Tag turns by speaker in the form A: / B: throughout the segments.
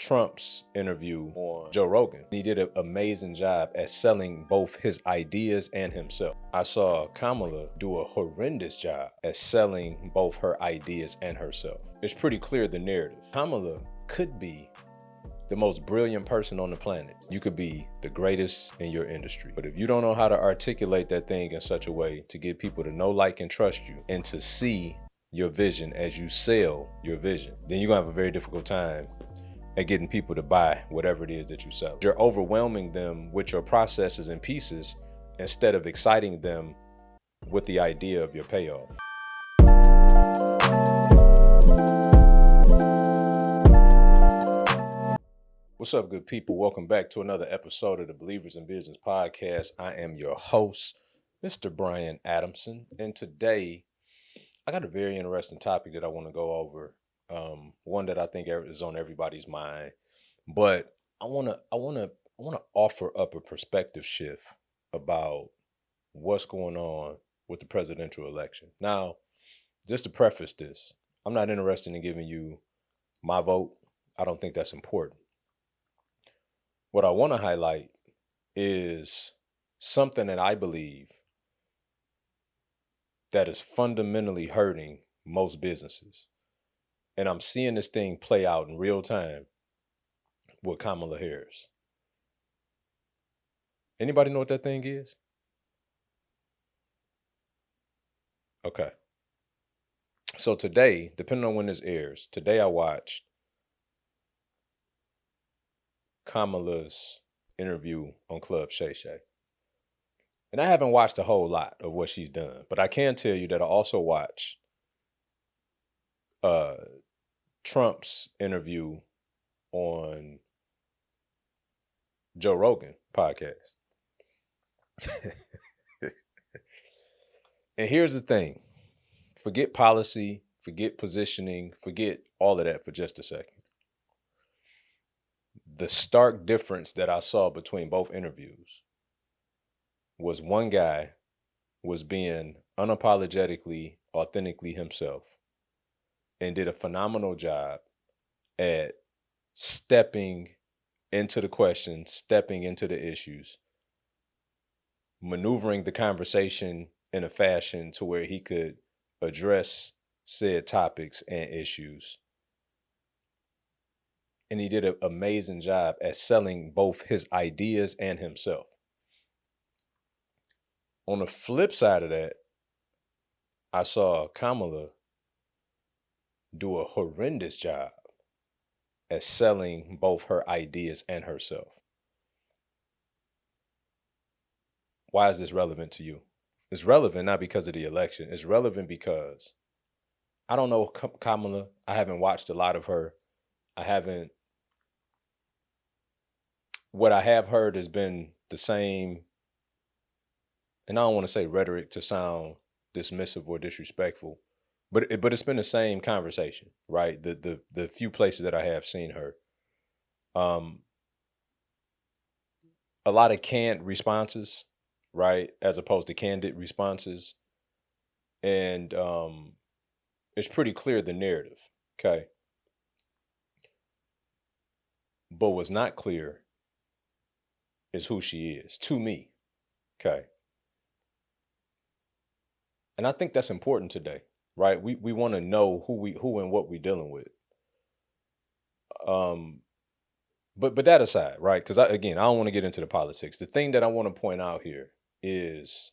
A: Trump's interview on Joe Rogan. He did an amazing job at selling both his ideas and himself. I saw Kamala do a horrendous job at selling both her ideas and herself. It's pretty clear the narrative. Kamala could be the most brilliant person on the planet. You could be the greatest in your industry. But if you don't know how to articulate that thing in such a way to get people to know, like, and trust you and to see your vision as you sell your vision, then you're gonna have a very difficult time at getting people to buy whatever it is that you sell. You're overwhelming them with your processes and pieces instead of exciting them with the idea of your payoff. What's up, good people? Welcome back to another episode of the Believers in Business podcast. I am your host, Mr. Brian Adamson, and today I got a very interesting topic that I want to go over. One that I think is on everybody's mind, but I want to offer up a perspective shift about what's going on with the presidential election. Now, just to preface this, I'm not interested in giving you my vote. I don't think that's important. What I want to highlight is something that I believe that is fundamentally hurting most businesses. And I'm seeing this thing play out in real time with Kamala Harris. Anybody know what that thing is? Okay. So today, depending on when this airs, today I watched Kamala's interview on Club Shay Shay. And I haven't watched a whole lot of what she's done, but I can tell you that I also watched Trump's interview on Joe Rogan podcast. And here's the thing. Forget policy, forget positioning, forget all of that for just a second. The stark difference that I saw between both interviews was one guy was being unapologetically, authentically himself and did a phenomenal job at stepping into the questions, stepping into the issues, maneuvering the conversation in a fashion to where he could address said topics and issues. And he did an amazing job at selling both his ideas and himself. On the flip side of that, I saw Kamala do a horrendous job at selling both her ideas and herself. Why is this relevant to you? It's relevant not because of the election. It's relevant because I don't know Kamala. I haven't watched a lot of her. What I have heard has been the same, and I don't want to say rhetoric to sound dismissive or disrespectful, but it's been the same conversation, right? The few places that I have seen her, a lot of canned responses, right, as opposed to candid responses, and it's pretty clear the narrative, okay. But what's not clear is who she is to me, okay. And I think that's important today, right? We want to know who and what we're dealing with. But that aside, right? Because I don't want to get into the politics. The thing that I want to point out here is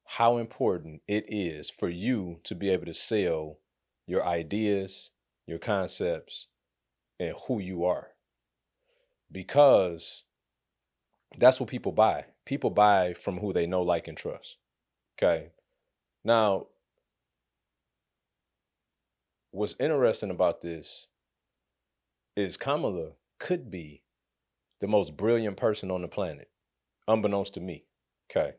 A: how important it is for you to be able to sell your ideas, your concepts, and who you are. Because that's what people buy. People buy from who they know, like, and trust. Okay. Now, what's interesting about this is Kamala could be the most brilliant person on the planet, unbeknownst to me. Okay.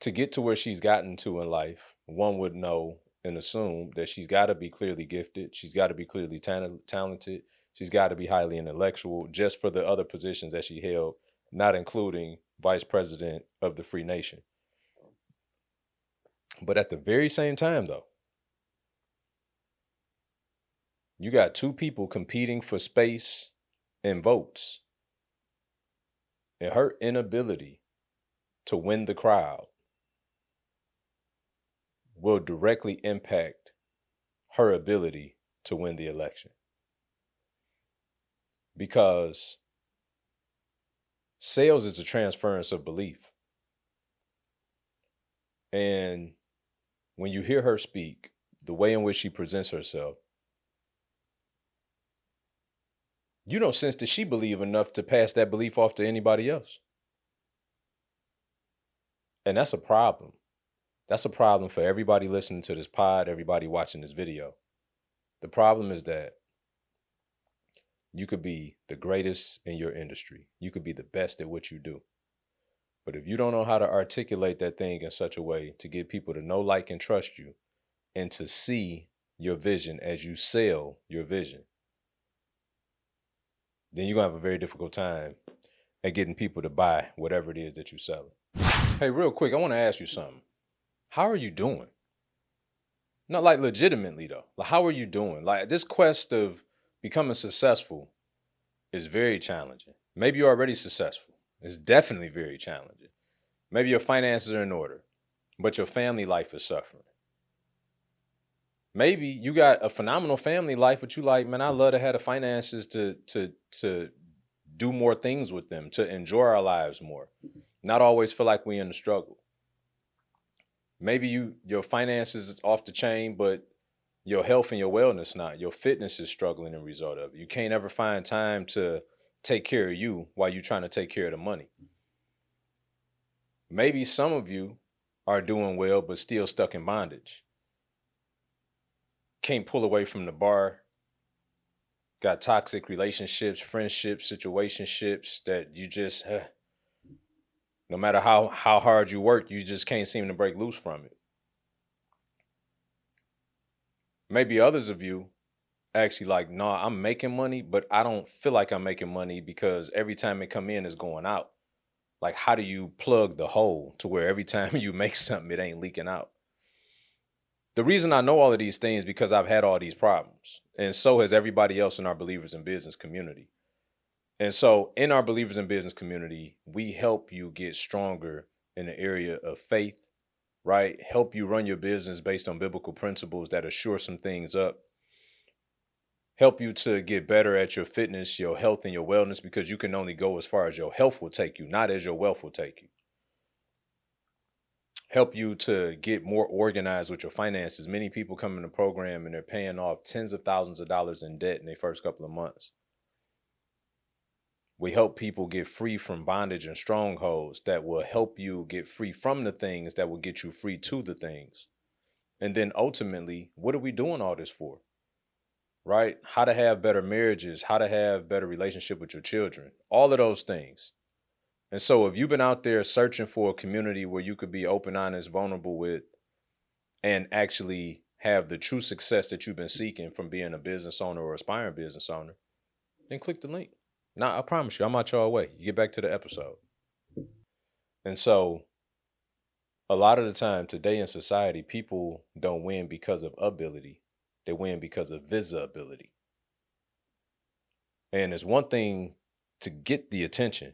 A: To get to where she's gotten to in life, one would know and assume that she's got to be clearly gifted. She's got to be clearly talented. She's got to be highly intellectual just for the other positions that she held, not including vice president of the free nation. But at the very same time, though, You got two people competing for space and votes. And her inability to win the crowd will directly impact her ability to win the election. Because sales is a transference of belief. And when you hear her speak, the way in which she presents herself, you don't sense that she believes enough to pass that belief off to anybody else. And that's a problem. That's a problem for everybody listening to this pod, everybody watching this video. The problem is that you could be the greatest in your industry. You could be the best at what you do. But if you don't know how to articulate that thing in such a way to get people to know, like, and trust you, and to see your vision as you sell your vision, then you're going to have a very difficult time at getting people to buy whatever it is that you're selling. Hey, real quick, I want to ask you something. How are you doing? Not like legitimately, though. Like, how are you doing? Like, this quest of becoming successful is very challenging. Maybe you're already successful. It's definitely very challenging. Maybe your finances are in order, but your family life is suffering. Maybe you got a phenomenal family life, but you like, man, I love to have the finances to do more things with them, to enjoy our lives more. Not always feel like we in the struggle. Maybe your finances is off the chain, but your health and your wellness not. Your fitness is struggling as a result of it. You can't ever find time to take care of you while you're trying to take care of the money. Maybe some of you are doing well, but still stuck in bondage. Can't pull away from the bar. Got toxic relationships, friendships, situationships that you just, no matter how hard you work, you just can't seem to break loose from it. Maybe others of you actually like, nah, I'm making money, but I don't feel like I'm making money because every time it come in, it's going out. Like, how do you plug the hole to where every time you make something, it ain't leaking out? The reason I know all of these things is because I've had all these problems. And so has everybody else in our Believers in Business community. And so in our Believers in Business community, we help you get stronger in the area of faith, right? Help you run your business based on biblical principles that assure some things up. Help you to get better at your fitness, your health, and your wellness, because you can only go as far as your health will take you, not as your wealth will take you. Help you to get more organized with your finances. Many people come in the program and they're paying off tens of thousands of dollars in debt in their first couple of months. We help people get free from bondage and strongholds that will help you get free from the things that will get you free to the things. And then ultimately, what are we doing all this for? Right? How to have better marriages, how to have better relationship with your children, all of those things. And so if you've been out there searching for a community where you could be open, honest, vulnerable with, and actually have the true success that you've been seeking from being a business owner or aspiring business owner, then click the link. Now, I promise you, I'm out your way. You get back to the episode. And so a lot of the time today in society, people don't win because of ability. They win because of visibility. And it's one thing to get the attention.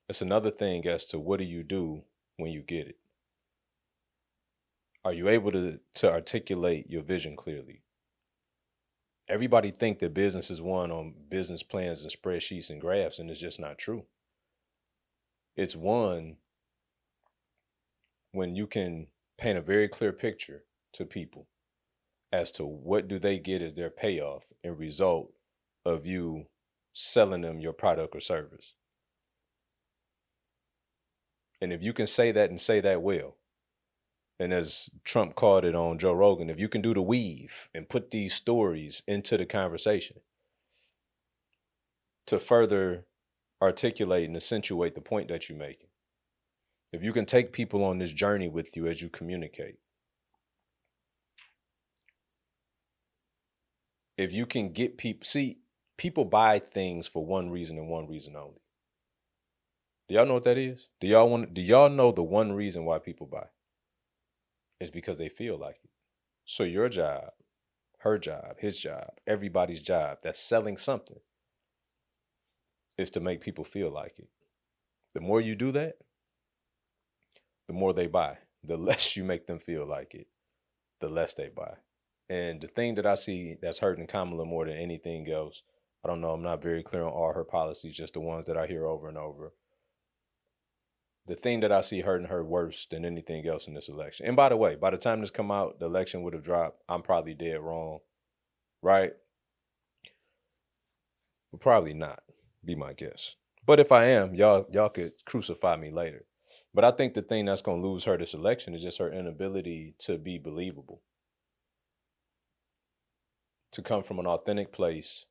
A: It's another thing as to what do you do when you get it? Are you able to articulate your vision clearly? Everybody think that business is won on business plans and spreadsheets and graphs, and it's just not true. It's won when you can paint a very clear picture to people as to what do they get as their payoff and result of you selling them your product or service. And if you can say that and say that well, and as Trump called it on Joe Rogan, if you can do the weave and put these stories into the conversation to further articulate and accentuate the point that you're making, if you can take people on this journey with you as you communicate, if you can get people, see, people buy things for one reason and one reason only. Do y'all know what that is? Do y'all know the one reason why people buy? It's because they feel like it. So your job, her job, his job, everybody's job that's selling something is to make people feel like it. The more you do that, the more they buy. The less you make them feel like it, the less they buy. And the thing that I see that's hurting Kamala more than anything else, I don't know, I'm not very clear on all her policies, just the ones that I hear over and over. The thing that I see hurting her worse than anything else in this election. And by the way, by the time this come out, the election would have dropped. I'm probably dead wrong, right? But probably not, be my guess. But if I am, y'all could crucify me later. But I think the thing that's going to lose her this election is just her inability to be believable. To come from an authentic place,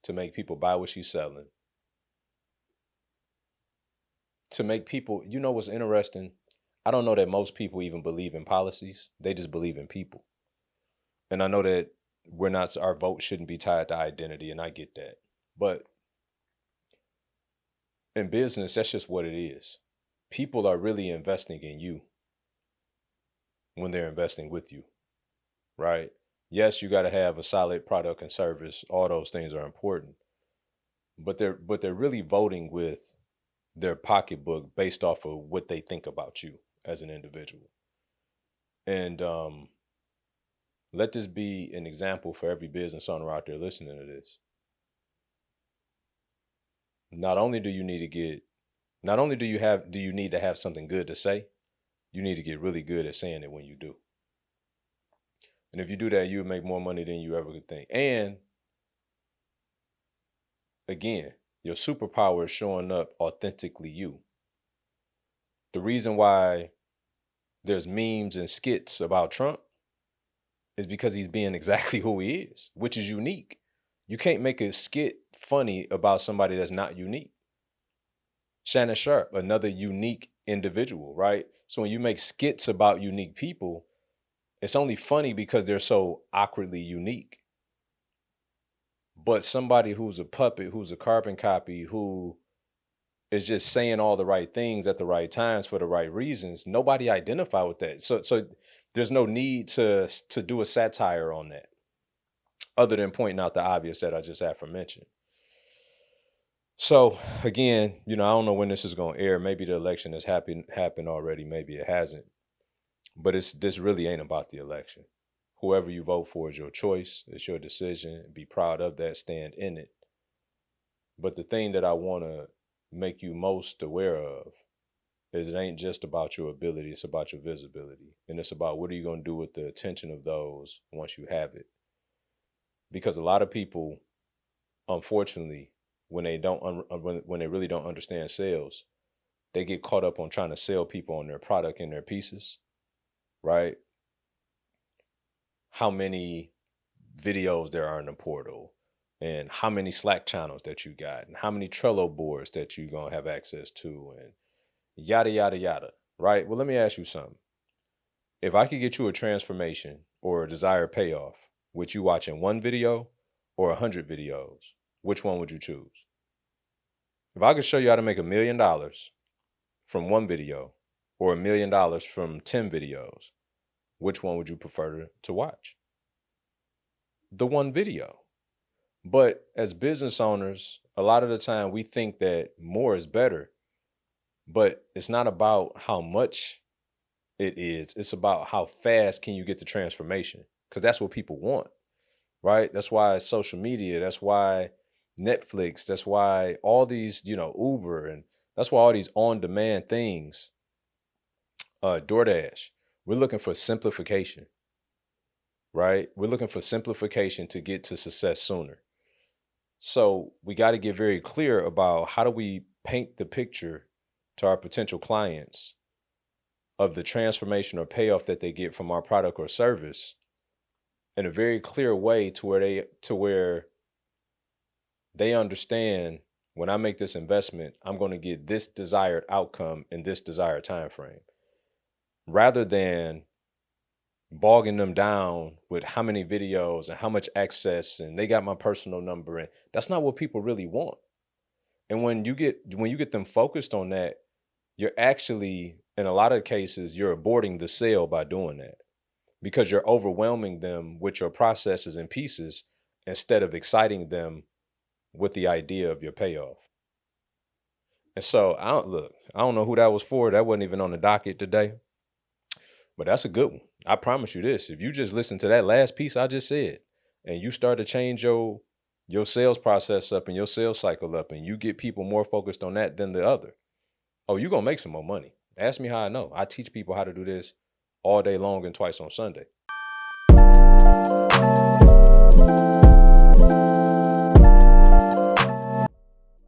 A: to make people buy what she's selling. To make people, you know what's interesting? I don't know that most people even believe in policies. They just believe in people. And I know that our vote shouldn't be tied to identity, and I get that. But in business, that's just what it is. People are really investing in you when they're investing with you, right? Yes, you got to have a solid product and service. All those things are important. But they're really voting with their pocketbook based off of what they think about you as an individual. And let this be an example for every business owner out there listening to this. Not only do you need to have something good to say, you need to get really good at saying it when you do. And if you do that, you'll make more money than you ever could think. And again, your superpower is showing up authentically you. The reason why there's memes and skits about Trump is because he's being exactly who he is, which is unique. You can't make a skit funny about somebody that's not unique. Shannon Sharp, another unique individual, right? So when you make skits about unique people, it's only funny because they're so awkwardly unique. But somebody who's a puppet, who's a carbon copy, who is just saying all the right things at the right times for the right reasons, nobody identify with that. So there's no need to do a satire on that, other than pointing out the obvious that I just aforementioned. So again, I don't know when this is going to air. Maybe the election has happened already. Maybe it hasn't. But this really ain't about the election. Whoever you vote for is your choice. It's your decision. Be proud of that. Stand in it. But the thing that I want to make you most aware of is it ain't just about your ability. It's about your visibility. And it's about what are you going to do with the attention of those once you have it. Because a lot of people, unfortunately, when they really don't understand sales, they get caught up on trying to sell people on their product and their pieces, right? How many videos there are in the portal, and how many Slack channels that you got, and how many Trello boards that you're going to have access to, and yada, yada, yada, right? Well, let me ask you something. If I could get you a transformation or a desired payoff, would you watch in one video or 100 videos? Which one would you choose? If I could show you how to make $1 million from one video or $1 million from 10 videos, which one would you prefer to watch? The one video. But as business owners, a lot of the time we think that more is better, but it's not about how much it is. It's about how fast can you get the transformation, because that's what people want, right? That's why social media, that's why Netflix, that's why all these, Uber, and that's why all these on-demand things, DoorDash, we're looking for simplification, right? We're looking for simplification to get to success sooner. So we got to get very clear about how do we paint the picture to our potential clients of the transformation or payoff that they get from our product or service in a very clear way to where they understand, when I make this investment, I'm going to get this desired outcome in this desired time frame, rather than bogging them down with how many videos and how much access and they got my personal number, and that's not what people really want. And when you get them focused on that, you're actually, in a lot of cases, you're aborting the sale by doing that. because you're overwhelming them with your processes and pieces instead of exciting them with the idea of your payoff. And so I don't know who that was for. That wasn't even on the docket today, but that's a good one. I promise you this. If you just listen to that last piece I just said and you start to change your sales process up and your sales cycle up and you get people more focused on that than the other, oh, you're going to make some more money. Ask me how I know. I teach people how to do this all day long and twice on Sunday.